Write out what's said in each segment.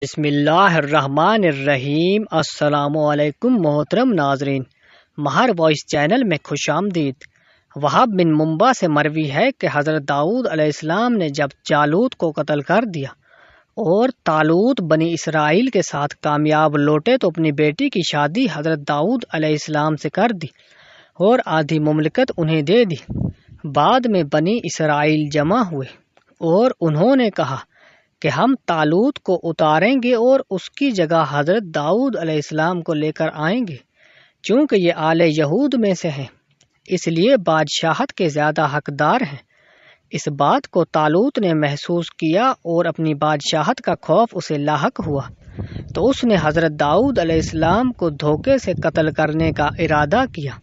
بسم اللہ الرحمن الرحیم۔ السلام علیکم محترم ناظرین، مہر وائس چینل میں خوش آمدید۔ وہاب بن منبع سے مروی ہے کہ حضرت داؤد علیہ السلام نے جب جالوت کو قتل کر دیا اور طالوت بنی اسرائیل کے ساتھ کامیاب لوٹے تو اپنی بیٹی کی شادی حضرت داؤد علیہ السلام سے کر دی اور آدھی مملکت انہیں دے دی۔ بعد میں بنی اسرائیل جمع ہوئے اور انہوں نے کہا کہ ہم طالوت کو اتاریں گے اور اس کی جگہ حضرت داؤد علیہ السلام کو لے کر آئیں گے، چونکہ یہ آل یہود میں سے ہیں، اس لیے بادشاہت کے زیادہ حقدار ہیں۔ اس بات کو طالوت نے محسوس کیا اور اپنی بادشاہت کا خوف اسے لاحق ہوا، تو اس نے حضرت داؤد علیہ السلام کو دھوکے سے قتل کرنے کا ارادہ کیا۔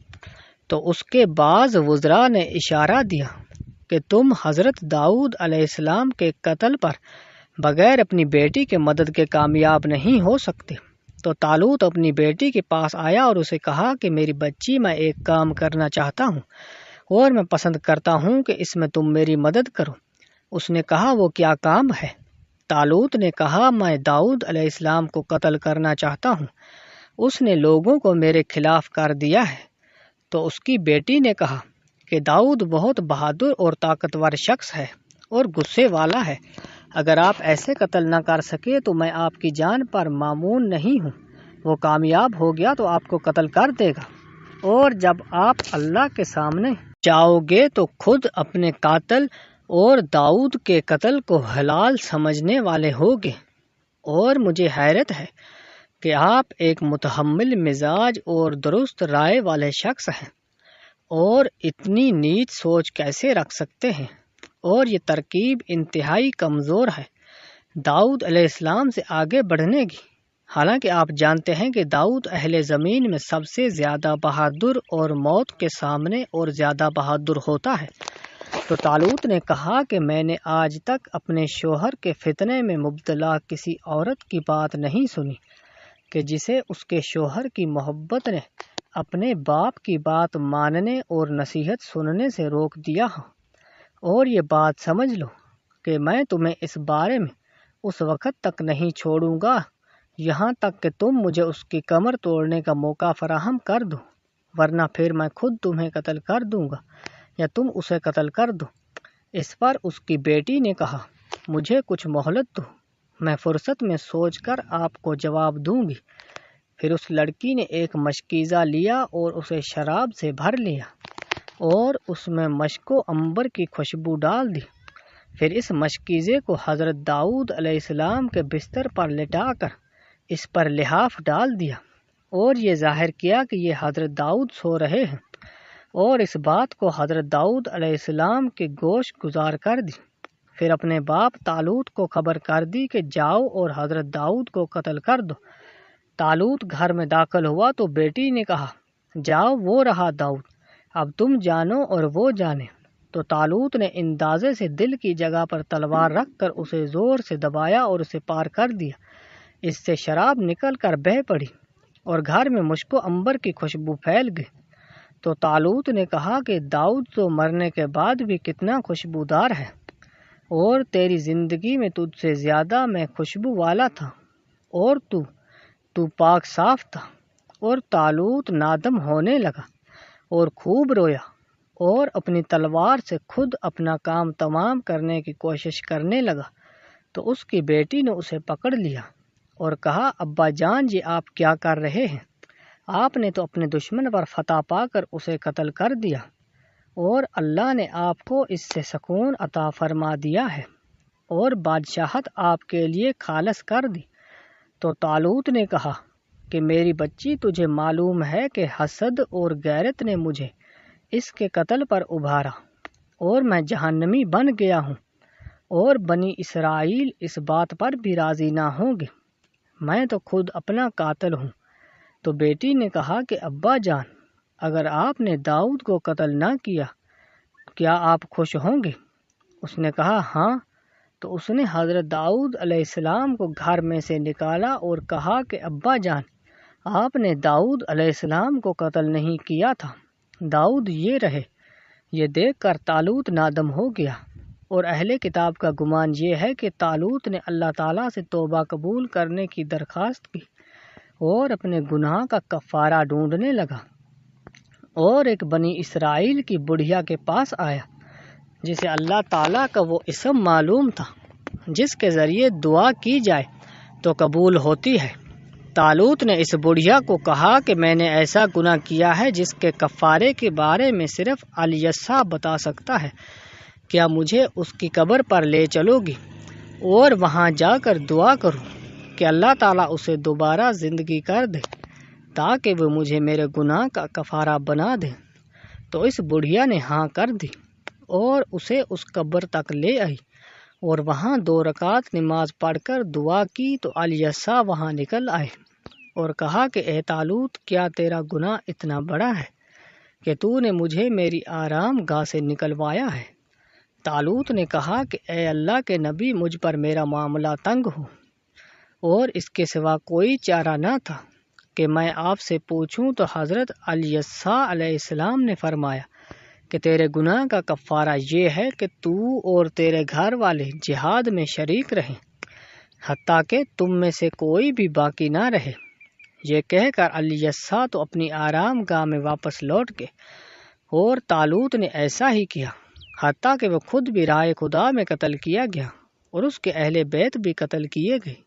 تو اس کے بعض وزراء نے اشارہ دیا کہ تم حضرت داؤد علیہ السلام کے قتل پر بغیر اپنی بیٹی کے مدد کے کامیاب نہیں ہو سکتے۔ تو طالوت اپنی بیٹی کے پاس آیا اور اسے کہا کہ میری بچی، میں ایک کام کرنا چاہتا ہوں اور میں پسند کرتا ہوں کہ اس میں تم میری مدد کرو۔ اس نے کہا وہ کیا کام ہے؟ طالوت نے کہا میں داؤد علیہ السلام کو قتل کرنا چاہتا ہوں، اس نے لوگوں کو میرے خلاف کر دیا ہے۔ تو اس کی بیٹی نے کہا کہ داؤد بہت بہادر اور طاقتور شخص ہے اور غصے والا ہے، اگر آپ ایسے قتل نہ کر سکے تو میں آپ کی جان پر مامون نہیں ہوں۔ وہ کامیاب ہو گیا تو آپ کو قتل کر دے گا، اور جب آپ اللہ کے سامنے جاؤ گے تو خود اپنے قاتل اور داؤد کے قتل کو حلال سمجھنے والے ہوگے۔ اور مجھے حیرت ہے کہ آپ ایک متحمل مزاج اور درست رائے والے شخص ہیں اور اتنی نیچ سوچ کیسے رکھ سکتے ہیں، اور یہ ترکیب انتہائی کمزور ہے داؤد علیہ السلام سے آگے بڑھنے کی، حالانکہ آپ جانتے ہیں کہ داؤد اہل زمین میں سب سے زیادہ بہادر اور موت کے سامنے اور زیادہ بہادر ہوتا ہے۔ تو طالوت نے کہا کہ میں نے آج تک اپنے شوہر کے فتنے میں مبتلا کسی عورت کی بات نہیں سنی کہ جسے اس کے شوہر کی محبت نے اپنے باپ کی بات ماننے اور نصیحت سننے سے روک دیا ہو۔ اور یہ بات سمجھ لو کہ میں تمہیں اس بارے میں اس وقت تک نہیں چھوڑوں گا یہاں تک کہ تم مجھے اس کی کمر توڑنے کا موقع فراہم کر دو، ورنہ پھر میں خود تمہیں قتل کر دوں گا یا تم اسے قتل کر دو۔ اس پر اس کی بیٹی نے کہا مجھے کچھ مہلت دو، میں فرصت میں سوچ کر آپ کو جواب دوں گی۔ پھر اس لڑکی نے ایک مشکیزہ لیا اور اسے شراب سے بھر لیا اور اس میں مشک و عنبر کی خوشبو ڈال دی۔ پھر اس مشکیزے کو حضرت داؤد علیہ السلام کے بستر پر لٹا کر اس پر لحاف ڈال دیا اور یہ ظاہر کیا کہ یہ حضرت داؤد سو رہے ہیں، اور اس بات کو حضرت داؤد علیہ السلام کے گوش گزار کر دی۔ پھر اپنے باپ طالوت کو خبر کر دی کہ جاؤ اور حضرت داؤد کو قتل کر دو۔ طالوت گھر میں داخل ہوا تو بیٹی نے کہا جاؤ، وہ رہا داؤد، اب تم جانو اور وہ جانے۔ تو طالوت نے اندازے سے دل کی جگہ پر تلوار رکھ کر اسے زور سے دبایا اور اسے پار کر دیا۔ اس سے شراب نکل کر بہہ پڑی اور گھر میں مشک و عنبر کی خوشبو پھیل گئی۔ تو طالوت نے کہا کہ داؤد تو مرنے کے بعد بھی کتنا خوشبودار ہے، اور تیری زندگی میں تجھ سے زیادہ میں خوشبو والا تھا، اور تو پاک صاف تھا۔ اور طالوت نادم ہونے لگا اور خوب رویا اور اپنی تلوار سے خود اپنا کام تمام کرنے کی کوشش کرنے لگا۔ تو اس کی بیٹی نے اسے پکڑ لیا اور کہا ابا جان، یہ آپ کیا کر رہے ہیں؟ آپ نے تو اپنے دشمن پر فتح پا کر اسے قتل کر دیا، اور اللہ نے آپ کو اس سے سکون عطا فرما دیا ہے اور بادشاہت آپ کے لیے خالص کر دی۔ تو طالوت نے کہا کہ میری بچی، تجھے معلوم ہے کہ حسد اور غیرت نے مجھے اس کے قتل پر ابھارا اور میں جہنمی بن گیا ہوں، اور بنی اسرائیل اس بات پر بھی راضی نہ ہوں گے، میں تو خود اپنا قاتل ہوں۔ تو بیٹی نے کہا کہ ابا جان، اگر آپ نے داؤد کو قتل نہ کیا کیا آپ خوش ہوں گے؟ اس نے کہا ہاں۔ تو اس نے حضرت داؤد علیہ السلام کو گھر میں سے نکالا اور کہا کہ ابا جان، آپ نے داؤد علیہ السلام کو قتل نہیں کیا تھا، داؤد یہ رہے۔ یہ دیکھ کر طالوت نادم ہو گیا اور اہل کتاب کا گمان یہ ہے کہ طالوت نے اللہ تعالیٰ سے توبہ قبول کرنے کی درخواست کی اور اپنے گناہ کا کفارہ ڈھونڈنے لگا، اور ایک بنی اسرائیل کی بڑھیا کے پاس آیا جسے اللہ تعالیٰ کا وہ اسم معلوم تھا جس کے ذریعے دعا کی جائے تو قبول ہوتی ہے۔ طالوت نے اس بڑھیا کو کہا کہ میں نے ایسا گناہ کیا ہے جس کے کفارے کے بارے میں صرف الیسع بتا سکتا ہے، کیا مجھے اس کی قبر پر لے چلو گی اور وہاں جا کر دعا کروں کہ اللہ تعالیٰ اسے دوبارہ زندگی کر دے تاکہ وہ مجھے میرے گناہ کا کفارہ بنا دے؟ تو اس بڑھیا نے ہاں کر دی اور اسے اس قبر تک لے آئی اور وہاں 2 رکعت نماز پڑھ کر دعا کی تو الیسع وہاں نکل آئے اور کہا کہ اے طالوت، کیا تیرا گناہ اتنا بڑا ہے کہ تو نے مجھے میری آرام گاہ سے نکلوایا ہے؟ طالوت نے کہا کہ اے اللہ کے نبی، مجھ پر میرا معاملہ تنگ ہو اور اس کے سوا کوئی چارہ نہ تھا کہ میں آپ سے پوچھوں۔ تو حضرت الیسع علیہ السلام نے فرمایا کہ تیرے گناہ کا کفارہ یہ ہے کہ تو اور تیرے گھر والے جہاد میں شریک رہیں حتیٰ کہ تم میں سے کوئی بھی باقی نہ رہے۔ یہ کہہ کر الیسع تو اپنی آرام گاہ میں واپس لوٹ گئے اور طالوت نے ایسا ہی کیا حتیٰ کہ وہ خود بھی راہ خدا میں قتل کیا گیا اور اس کے اہل بیت بھی قتل کیے گئے۔